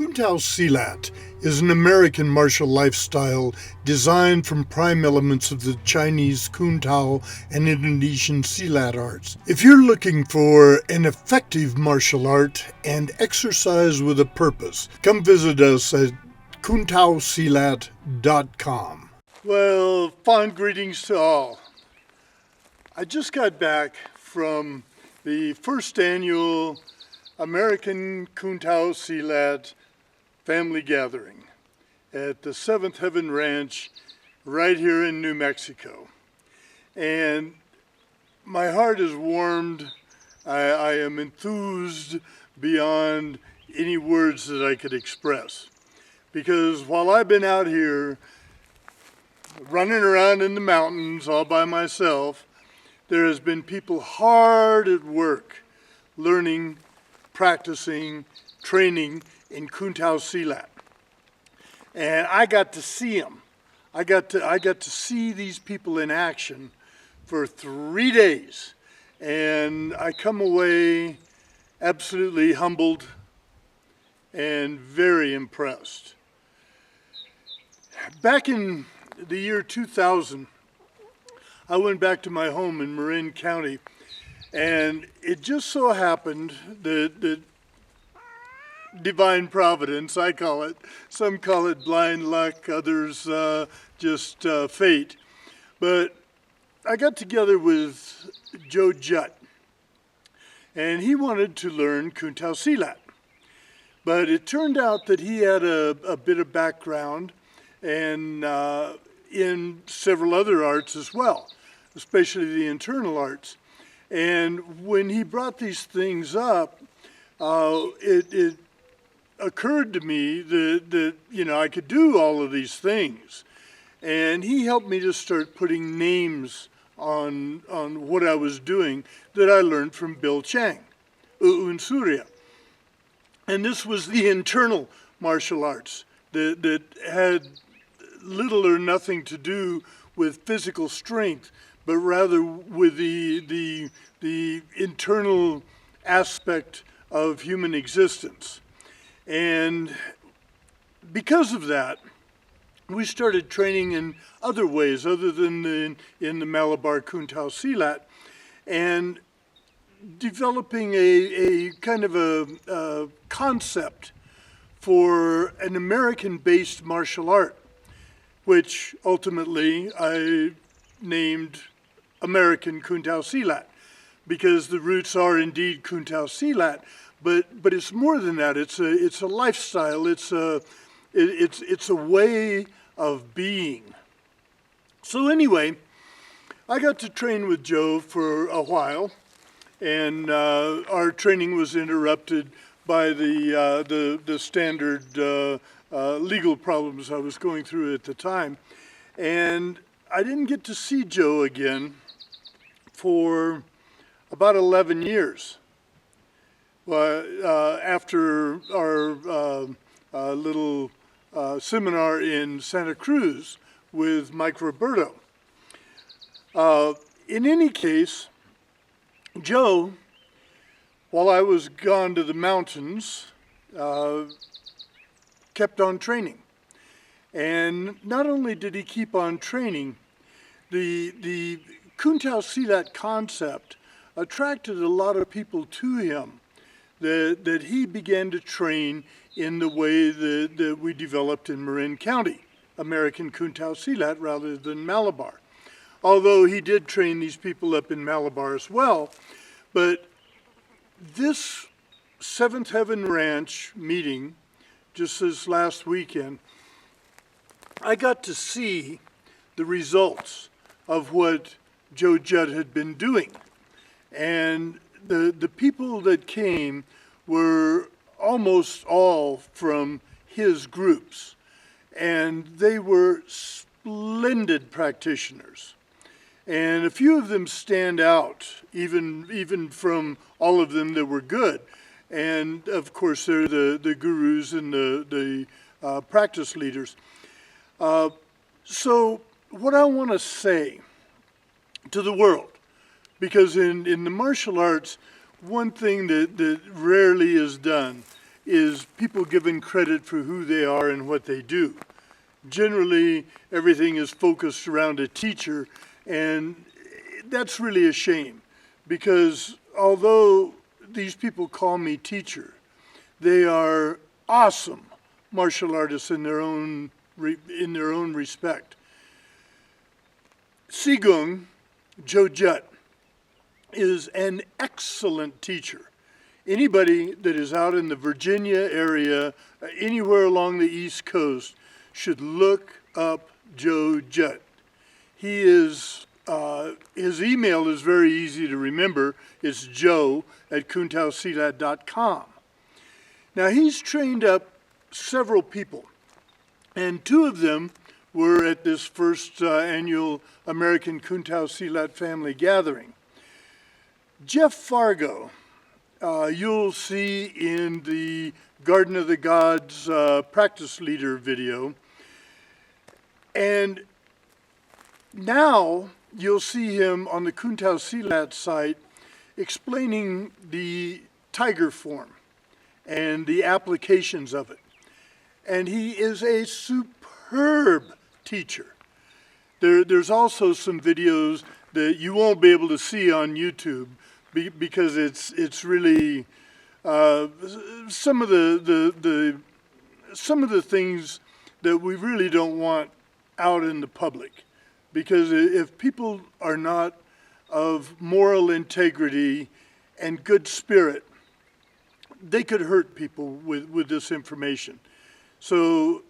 KunTao Silat is an American martial lifestyle designed from prime elements of the Chinese KunTao and Indonesian Silat arts. If you're looking for an effective martial art and exercise with a purpose, come visit us at KunTaoSilat.com. Well, fond greetings to all. I just got back from the first annual American KunTao Silat family gathering at the Seventh Heaven Ranch right here in New Mexico. And my heart is warmed. I am enthused beyond any words that I could express. Because while I've been out here running around in the mountains all by myself, there has been people hard at work learning, practicing, training in KunTao Silat. And I got to see them. I got to see these people in action for 3 days. And I come away absolutely humbled and very impressed. Back in the year 2000, I went back to my home in Marin County, and it just so happened that divine providence, I call it. Some call it blind luck, others just fate. But I got together with Joe Judt, and he wanted to learn KunTao Silat. But it turned out that he had a bit of background and in several other arts as well, especially the internal arts. And when he brought these things up, it occurred to me that I could do all of these things. And he helped me to start putting names on what I was doing that I learned from Bill Chang, Surya. And this was the internal martial arts that had little or nothing to do with physical strength, but rather with the internal aspect of human existence. And because of that, we started training in other ways other than in the Malabar KunTao Silat, and developing a kind of a concept for an American-based martial art, which ultimately I named American KunTao Silat, because the roots are indeed KunTao Silat, but it's more than that. It's a lifestyle. It's a way of being. So anyway, I got to train with Joe for a while, and our training was interrupted by the standard legal problems I was going through at the time. And I didn't get to see Joe again for about 11 years. After our little seminar in Santa Cruz with Mike Roberto. In any case, Joe, while I was gone to the mountains, kept on training. And not only did he keep on training, the KunTao Silat concept attracted a lot of people to him, that he began to train in the way that we developed in Marin County, American KunTao Silat rather than Malabar. Although he did train these people up in Malabar as well. But this Seventh Heaven Ranch meeting, just this last weekend, I got to see the results of what Joe Judd had been doing. And the people that came were almost all from his groups. And they were splendid practitioners. And a few of them stand out, even from all of them that were good. And of course, they're the gurus and the practice leaders. So what I want to say to the world, because in the martial arts, one thing that rarely is done is people given credit for who they are and what they do. Generally, everything is focused around a teacher, and that's really a shame, because although these people call me teacher, they are awesome martial artists in their own respect. Sigung Joe Judt is an excellent teacher. Anybody that is out in the Virginia area, anywhere along the East Coast, should look up Joe Judt. He is, his email is very easy to remember. It's joe@KunTaoSilat.com. Now, he's trained up several people, and two of them were at this first annual American KunTao Silat family gathering. Jeff Fargo, you'll see in the Garden of the Gods practice leader video. And now you'll see him on the KunTao Silat site explaining the tiger form and the applications of it. And he is a superb teacher. There's also some videos that you won't be able to see on YouTube because it's really some of the things that we really don't want out in the public, because if people are not of moral integrity and good spirit, they could hurt people with this information. So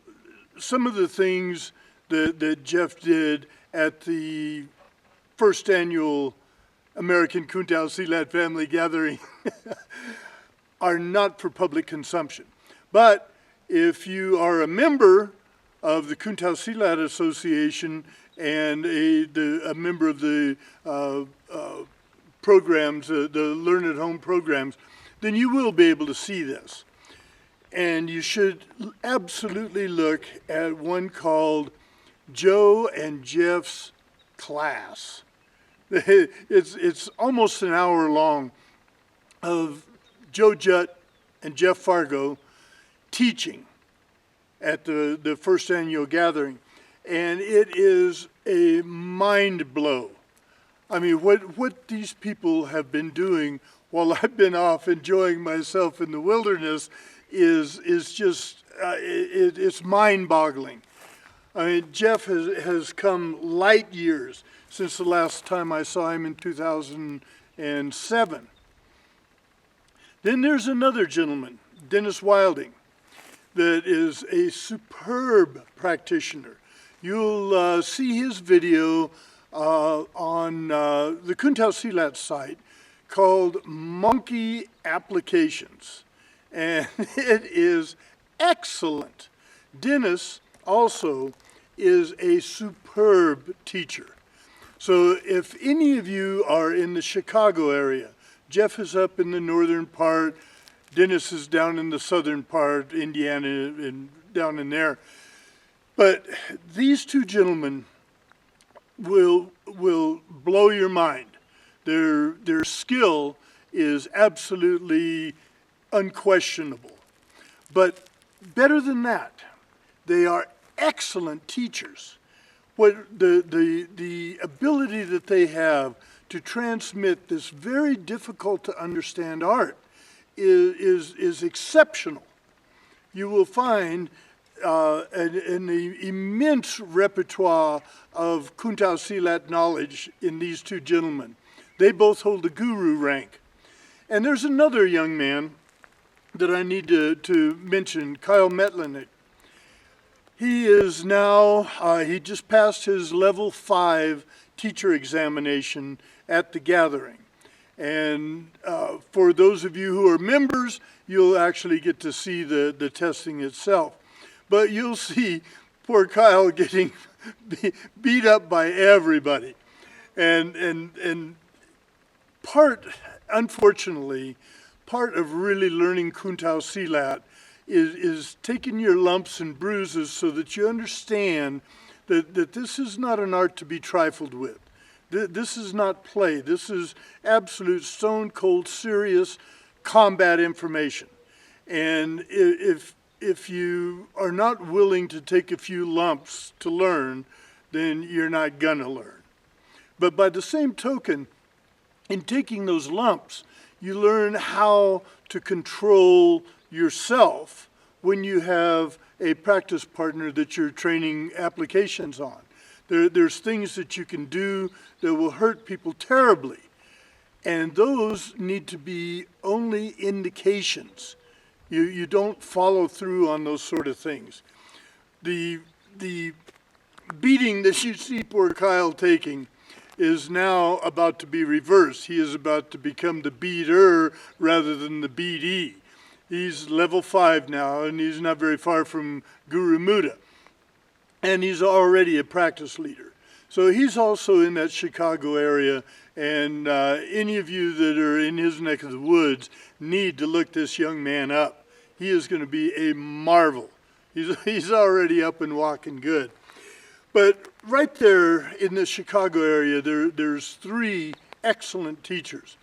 some of the things that Jeff did at the first annual American KunTao Silat family gathering are not for public consumption. But if you are a member of the KunTao Silat Association and a member of the programs, the Learn at Home programs, then you will be able to see this. And you should absolutely look at one called Joe and Jeff's Class. It's almost an hour long of Joe Judt and Jeff Fargo teaching at the first annual gathering. And it is a mind blow. I mean, what these people have been doing while I've been off enjoying myself in the wilderness is just, it's mind-boggling. I mean, Jeff has come light years since the last time I saw him in 2007. Then there's another gentleman, Dennis Wilding, that is a superb practitioner. You'll see his video on the KunTao Silat site called Monkey Applications, and it is excellent. Dennis also is a superb teacher. So if any of you are in the Chicago area, Jeff is up in the northern part, Dennis is down in the southern part, Indiana, and down in there. But these two gentlemen will blow your mind. Their skill is absolutely unquestionable. But better than that, they are excellent teachers. What the ability that they have to transmit this very difficult to understand art is exceptional. You will find an immense repertoire of KunTao Silat knowledge in these two gentlemen. They both hold the guru rank. And there's another young man that I need to mention, Kyle Metlinik. He is now, he just passed his level 5 teacher examination at the gathering. And for those of you who are members, you'll actually get to see the testing itself. But you'll see poor Kyle getting beat up by everybody. And unfortunately, part of really learning KunTao Silat is taking your lumps and bruises so that you understand that this is not an art to be trifled with. This is not play. This is absolute stone cold serious combat information. And if you are not willing to take a few lumps to learn, then you're not gonna learn. But by the same token, in taking those lumps, you learn how to control yourself when you have a practice partner that you're training applications on. There's things that you can do that will hurt people terribly, and those need to be only indications. You don't follow through on those sort of things. The beating that you see poor Kyle taking is now about to be reversed. He is about to become the beater rather than the beatee. He's level 5 now, and he's not very far from Guru Muda. And he's already a practice leader. So he's also in that Chicago area, and any of you that are in his neck of the woods need to look this young man up. He is going to be a marvel. He's already up and walking good. But right there in the Chicago area, there's 3 excellent teachers.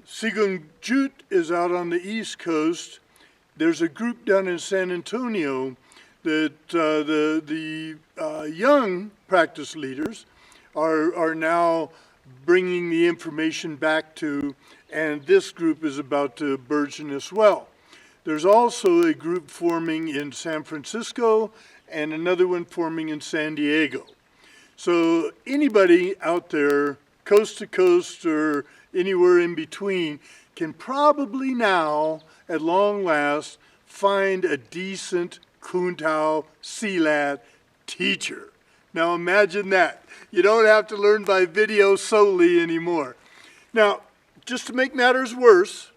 Sigung Joe Judt is out on the East Coast. There's a group down in San Antonio that the young practice leaders are now bringing the information back to, and this group is about to burgeon as well. There's also a group forming in San Francisco and another one forming in San Diego. So anybody out there, coast to coast or anywhere in between, can probably now, at long last, find a decent KunTao Silat teacher. Now imagine that. You don't have to learn by video solely anymore. Now, just to make matters worse,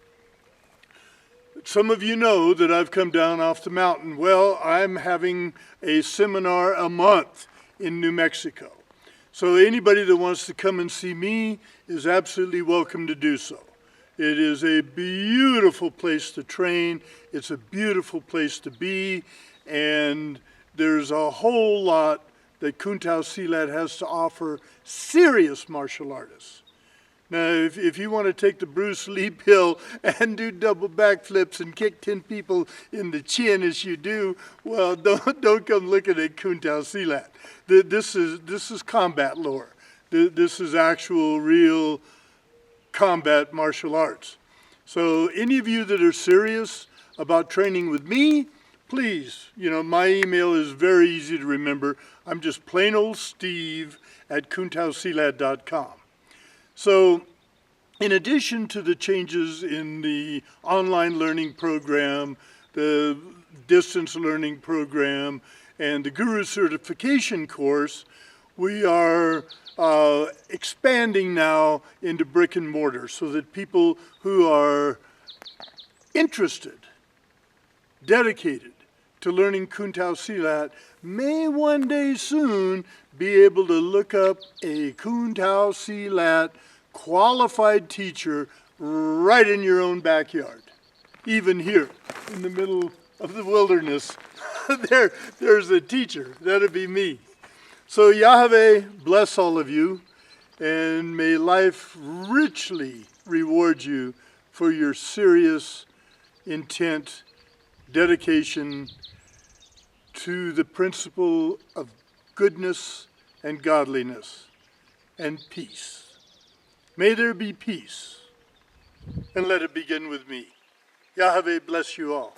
some of you know that I've come down off the mountain. Well, I'm having a seminar a month in New Mexico. So anybody that wants to come and see me is absolutely welcome to do so. It is a beautiful place to train. It's a beautiful place to be. And there's a whole lot that KunTao Silat has to offer serious martial artists. Now, if you want to take the Bruce Lee pill and do double backflips and kick 10 people in the chin as you do, well, don't come looking at KunTao Silat. This is combat lore. This is actual, real combat martial arts. So any of you that are serious about training with me, please, my email is very easy to remember. I'm just plain old Steve at KunTaoSilat.com. So in addition to the changes in the online learning program, the distance learning program, and the Guru certification course, we are expanding now into brick and mortar so that people who are interested, dedicated to learning KunTao Silat may one day soon be able to look up a KunTao Silat qualified teacher right in your own backyard. Even here in the middle of the wilderness, there's a teacher. That'd be me. So Yahweh bless all of you, and may life richly reward you for your serious intent, dedication to the principle of goodness and godliness and peace. May there be peace, and let it begin with me. Yahweh bless you all.